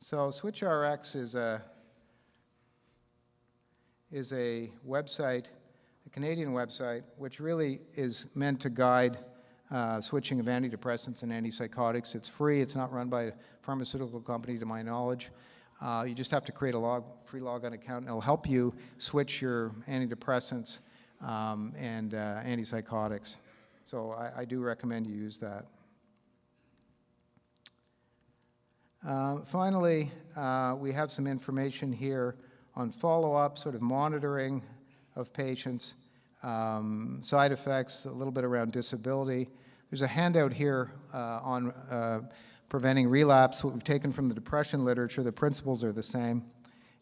So SwitchRx is a website, a Canadian website, which really is meant to guide switching of antidepressants and antipsychotics. It's free. It's not run by a pharmaceutical company, to my knowledge. You just have to create a free login account, and it'll help you switch your antidepressants and antipsychotics. So I do recommend you use that. Finally, we have some information here on follow-up, sort of monitoring of patients, side effects, a little bit around disability. There's a handout here on preventing relapse, what we've taken from the depression literature. The principles are the same.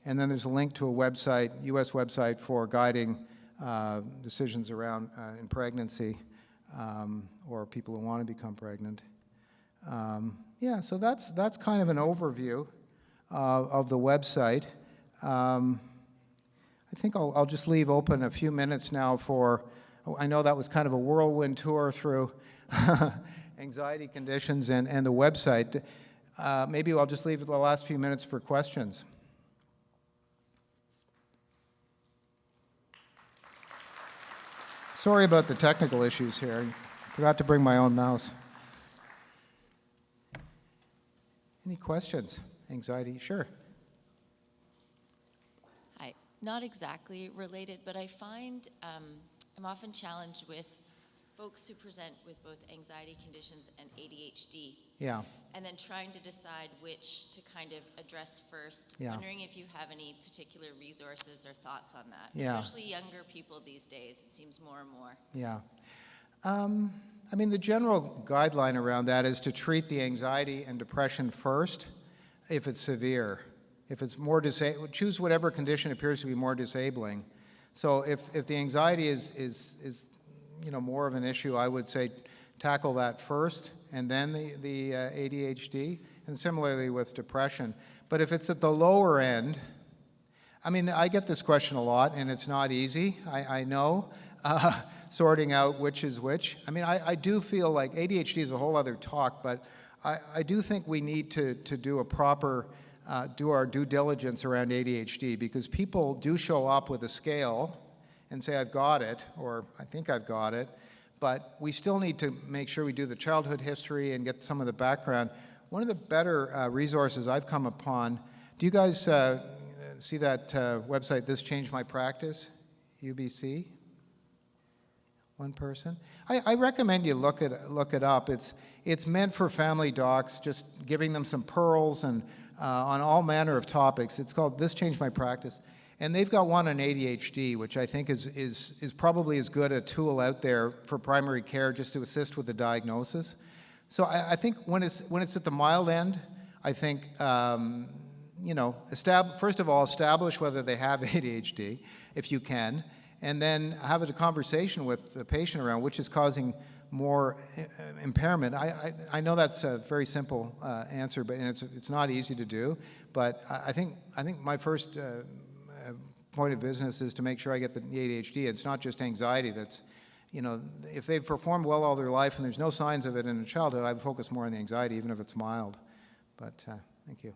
And then there's a link to a website, US website, for guiding decisions around in pregnancy or people who want to become pregnant. Yeah, so that's kind of an overview of the website. I think I'll just leave open a few minutes now for, I know that was kind of a whirlwind tour through anxiety conditions and the website. Maybe I'll just leave the last few minutes for questions. Sorry about the technical issues here. I forgot to bring my own mouse. Any questions? Anxiety? Sure. Hi. Not exactly related, but I find I'm often challenged with folks who present with both anxiety conditions and ADHD. Yeah. And then trying to decide which to kind of address first. Yeah. Wondering if you have any particular resources or thoughts on that. Yeah. Especially younger people these days, it seems more and more. Yeah. I mean, the general guideline around that is to treat the anxiety and depression first if it's severe. If it's more choose whatever condition appears to be more disabling. So if the anxiety is more of an issue, I would say tackle that first and then the ADHD, and similarly with depression. But if it's at the lower end, I mean, I get this question a lot, and it's not easy, I know, sorting out which is which. I mean, I do feel like ADHD is a whole other talk, but I do think we need to do a proper, do our due diligence around ADHD, because people do show up with a scale and say, I've got it, or I think I've got it, but we still need to make sure we do the childhood history and get some of the background. One of the better resources I've come upon, do you guys see that website, This Changed My Practice, UBC? One person? I recommend you look it up. It's meant for family docs, just giving them some pearls and on all manner of topics. It's called This Changed My Practice. And they've got one on ADHD, which I think is probably as good a tool out there for primary care just to assist with the diagnosis. So I think when it's at the mild end, I think first of all, establish whether they have ADHD, if you can, and then have a conversation with the patient around which is causing more impairment. I know that's a very simple answer, and it's not easy to do. But I think my first point of business is to make sure I get the ADHD. It's not just anxiety. That's, if they've performed well all their life and there's no signs of it in childhood, I would focus more on the anxiety, even if it's mild. But thank you.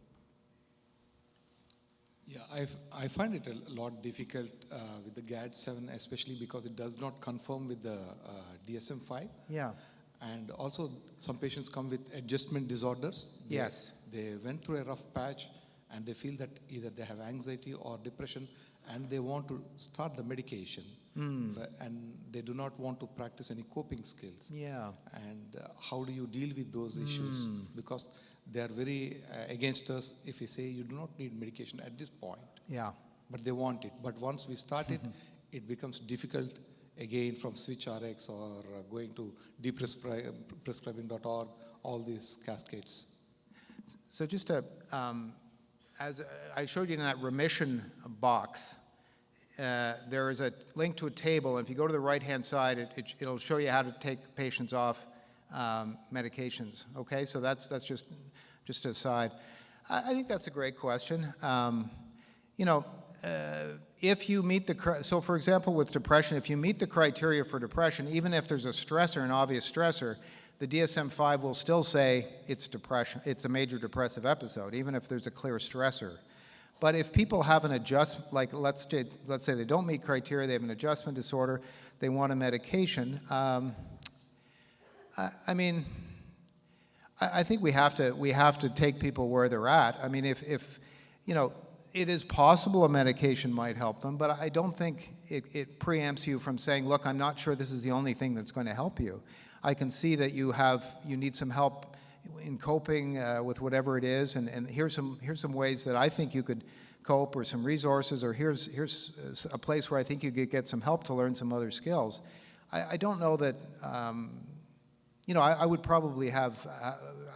Yeah, I find it a lot difficult with the GAD-7, especially because it does not conform with the DSM-5. Yeah. And also, some patients come with adjustment disorders. Yes. They went through a rough patch, and they feel that either they have anxiety or depression, and they want to start the medication. And they do not want to practice any coping skills. Yeah. And how do you deal with those issues? Because they are very against us if we say you do not need medication at this point. Yeah. But they want it. But once we start it, it becomes difficult again from SwitchRx or going to deprescribing.org, all these cascades. So just to, as I showed you in that remission box, there is a link to a table. If you go to the right-hand side, it'll show you how to take patients off medications. Okay, so that's just aside. I think that's a great question. If you meet so for example with depression, if you meet the criteria for depression, even if there's a stressor, an obvious stressor, the DSM-5 will still say it's depression, it's a major depressive episode, even if there's a clear stressor. But if people have an adjustment, like let's say they don't meet criteria, they have an adjustment disorder, they want a medication, I mean, I think we have to take people where they're at. I mean, if it is possible a medication might help them, but I don't think it preempts you from saying, look, I'm not sure this is the only thing that's going to help you. I can see that you need some help in coping with whatever it is, and here's some ways that I think you could cope, or some resources, or here's a place where I think you could get some help to learn some other skills. I don't know that, I would probably have,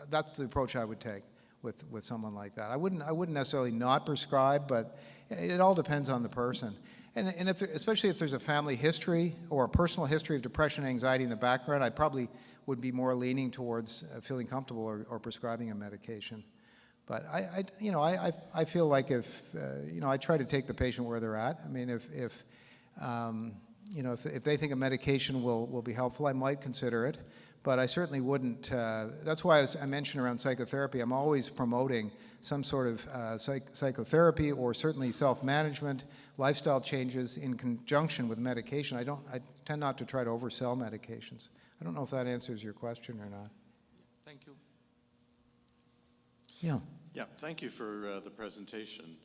that's the approach I would take with someone like that. I wouldn't necessarily not prescribe, but it all depends on the person. And especially if there's a family history or a personal history of depression and anxiety in the background, I probably would be more leaning towards feeling comfortable or prescribing a medication. But I feel like if I try to take the patient where they're at. I mean, if they think a medication will be helpful, I might consider it. But I certainly wouldn't. That's why I mentioned around psychotherapy, I'm always promoting some sort of psychotherapy, or certainly self-management, lifestyle changes in conjunction with medication. I tend not to try to oversell medications. I don't know if that answers your question or not. Thank you. Yeah. Yeah, thank you for the presentation.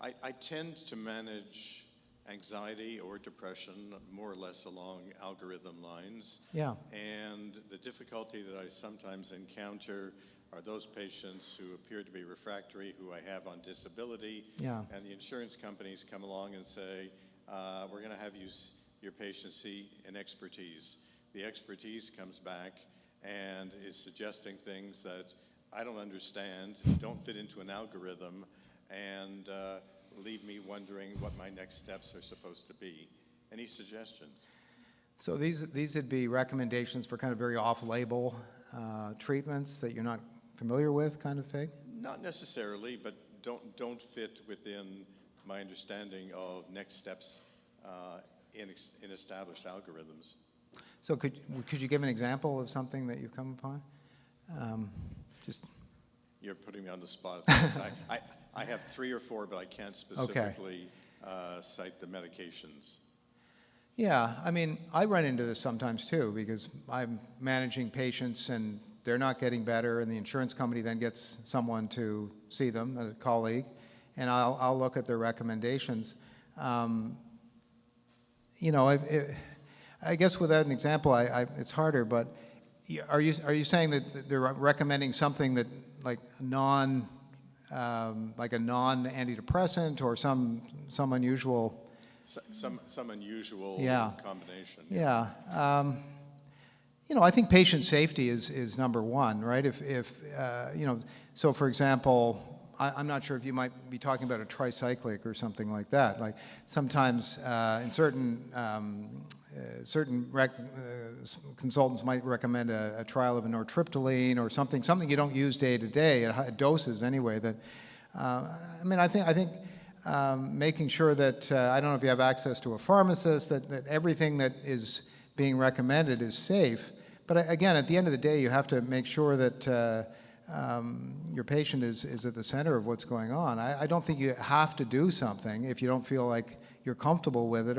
I tend to manage anxiety or depression, more or less along algorithm lines. Yeah. And the difficulty that I sometimes encounter are those patients who appear to be refractory, who I have on disability, Yeah. and the insurance companies come along and say, we're going to have your patient see an expertise. The expertise comes back and is suggesting things that I don't understand, don't fit into an algorithm, and leave me wondering what my next steps are supposed to be. Any suggestions? So these would be recommendations for kind of very off-label treatments that you're not familiar with, kind of thing? Not necessarily, but don't fit within my understanding of next steps in established algorithms. So could you give an example of something that you've come upon? Just You're putting me on the spot. I have 3 or 4, but I can't specifically cite the medications. Yeah, I mean, I run into this sometimes too, because I'm managing patients and they're not getting better, and the insurance company then gets someone to see them, a colleague, and I'll look at their recommendations. You know, I guess without an example, it's harder. But are you saying that they're recommending something that like a non-antidepressant or some unusual? Some unusual combination. Yeah. You know, I think patient safety is number one, right? If you know, so for example, I'm not sure if you might be talking about a tricyclic or something like that. Like sometimes in certain consultants might recommend a trial of a nortriptyline or something you don't use day to day at high doses anyway. That I mean, I think making sure that I don't know if you have access to a pharmacist, that everything that is being recommended is safe. But again, at the end of the day, you have to make sure that your patient is at the center of what's going on. I don't think you have to do something if you don't feel like you're comfortable with it,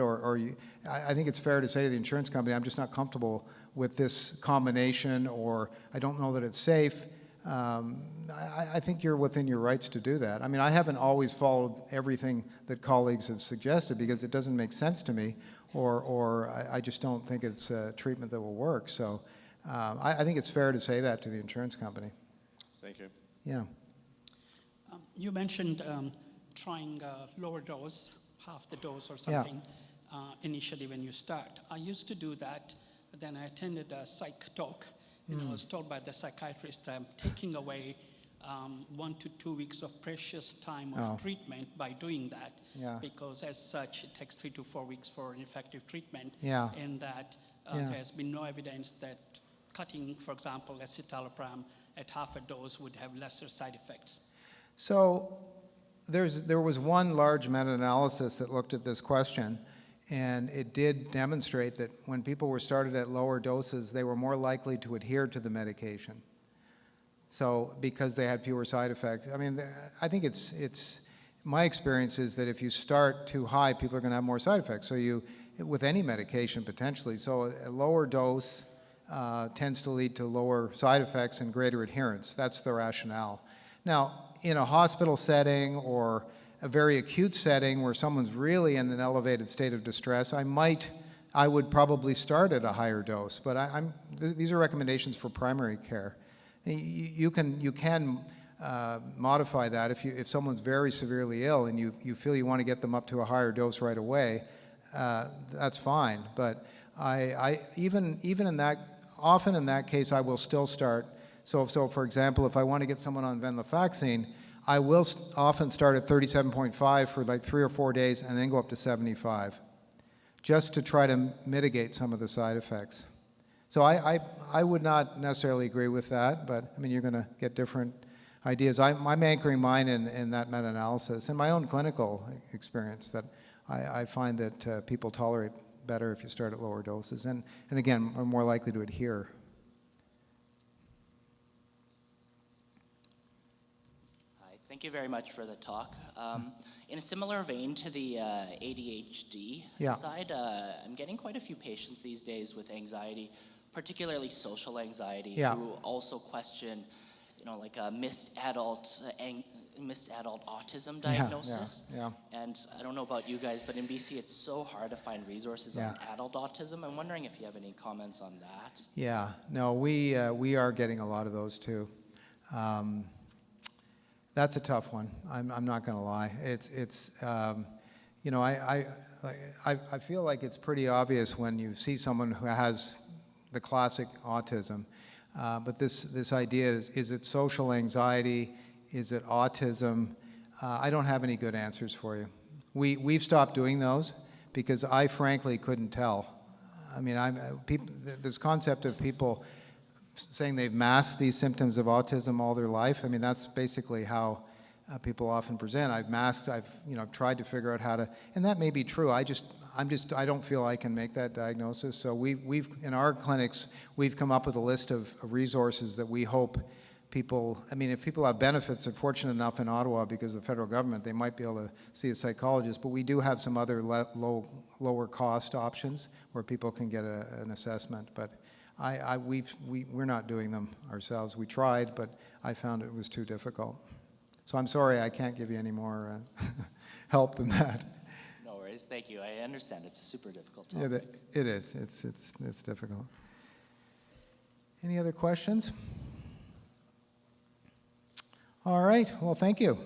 I think it's fair to say to the insurance company, I'm just not comfortable with this combination, or I don't know that it's safe. I think you're within your rights to do that. I mean, I haven't always followed everything that colleagues have suggested because it doesn't make sense to me, or I just don't think it's a treatment that will work. So I think it's fair to say that to the insurance company. Thank you. Yeah. You mentioned trying lower dose, half the dose or something, initially when you start. I used to do that. Then I attended a psych talk, and I was told by the psychiatrist that I'm taking away 1 to 2 weeks of precious time of treatment by doing that, because as such, it takes 3 to 4 weeks for an effective treatment, and that there's been no evidence that cutting, for example, escitalopram at half a dose would have lesser side effects. So there was one large meta-analysis that looked at this question, and it did demonstrate that when people were started at lower doses, they were more likely to adhere to the medication. So because they had fewer side effects. I mean, I think it's my experience is that if you start too high, people are going to have more side effects. So with any medication potentially, so a lower dose tends to lead to lower side effects and greater adherence. That's the rationale. Now, in a hospital setting or a very acute setting where someone's really in an elevated state of distress, I would probably start at a higher dose. But these are recommendations for primary care. You can modify that if someone's very severely ill and you feel you want to get them up to a higher dose right away. That's fine. But even in that, often in that case, I will still start. So for example, if I want to get someone on venlafaxine, I will often start at 37.5 for like 3 or 4 days and then go up to 75, just to try to mitigate some of the side effects. So I would not necessarily agree with that, but I mean, you're going to get different ideas. I'm anchoring mine in that meta-analysis and my own clinical experience that I find that people tolerate better if you start at lower doses and again, are more likely to adhere. Thank you very much for the talk. In a similar vein to the ADHD side, I'm getting quite a few patients these days with anxiety, particularly social anxiety, who also question like a missed adult autism Yeah, yeah, diagnosis. yeah. And I don't know about you guys, but in BC it's so hard to find resources on Yeah. adult autism. I'm wondering if you have any comments on that. Yeah, no, we are getting a lot of those too. That's a tough one. I'm not going to lie. It's you know, I feel like it's pretty obvious when you see someone who has the classic autism. But this idea is it social anxiety? Is it autism? I don't have any good answers for you. We've stopped doing those because I frankly couldn't tell. I mean, this concept of people saying they've masked these symptoms of autism all their life, I mean, that's basically how people often present. I've masked, I've tried to figure out how to, and that may be true. I don't feel I can make that diagnosis. So we've in our clinics, we've come up with a list of resources that we hope people, I mean, if people have benefits, are fortunate enough in Ottawa because of the federal government, they might be able to see a psychologist, but we do have some other lower cost options where people can get an assessment. But we're not doing them ourselves. We tried, but I found it was too difficult. So I'm sorry, I can't give you any more help than that. No worries, thank you. I understand it's a super difficult topic. It is. It's difficult. Any other questions? All right. Well, thank you.